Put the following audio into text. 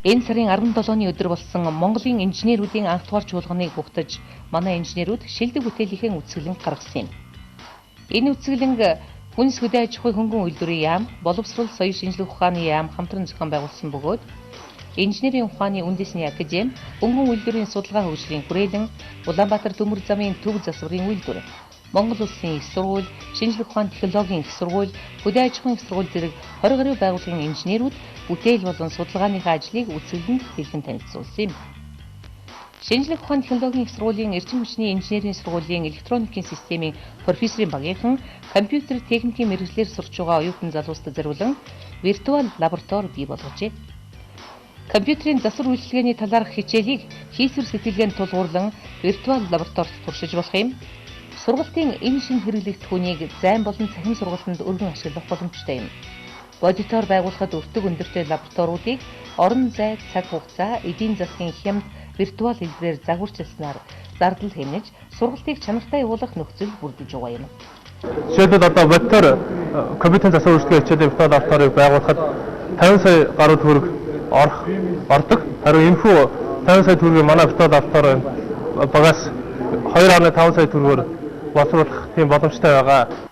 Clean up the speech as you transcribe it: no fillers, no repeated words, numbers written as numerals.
Энэ сарын 17-ны өдөр болсон Монголын инженерүүдийн анх дугаар чуулганыг ухтаж, манай инженерүүд шилдэг бүтээлийнхээ үцгэлэн гаргасан юм. Энэ үцгэлэн хүнс хөдөө аж ахуй хөнгөн үйлдвэрийн яам, боловсрол соёл шинжилгээ ухааны яам хамтран зохион байгуулсан бөгөөд инженерийн ухааны үндэсний академи, хөнгөн үйлдвэрийн судалгаа хөгжлийн хүрээлэн, Улаанбаатар төмөр замын төв засварын үйлдвэр, Монгол Улсын их сургууль, шинжлэх ухааны технологийн их сургууль, хөдөө аж ахуйн их сургууль зэрэг 20 гаруй байгууллагын инженерүүд бүтээл болон судалгааныхаа ажлыг үцгэлэнд бэлэн танилцуулсан юм. Шинжлэх ухааны технологийн их сургуулийн эрчим хүчний инженерийн сургуулийн электроникийн системийн профессорын багийнхан компьютер техникийн мэргэжлэр сурч байгаа оюутан залуустад зориулан виртуал лаборатори бий болгожээ. Компьютерийн засвар үйлчилгээний талаарх хичээлийг хийсвэр сэтгэлгээнд тулгуурлан виртуал лабораторид туршиж болох юм. Сургалтын энэ шинэ хэрэглэгдэхүүнийг зайн болон цахим сургалтанд өргөн ашиглах боломжтой юм. Бодитоор байгуулахад өртөг өндөртэй лабораториудыг орон зай, цаг хугацаа, эдийн засгийн хямд виртуал хэлбэрээр загварчилснаар зардал хэмнэж сургалтыг чанартай явуулах нөхцөл бүрдэж байгаа юм. Жишээлбэл одоо бодитоор компьютерийн засвар үйлчилгээ хичээлийн виртуал лабораторийг байгуулахад 50 сая гаруй төгрөг ордог. Харин энэхүү 50 сая төгрөгийг манай виртуал лаборатори багаас 2.5 сая төгрөгөөр боловсруулах тийм боломжтой байгаа.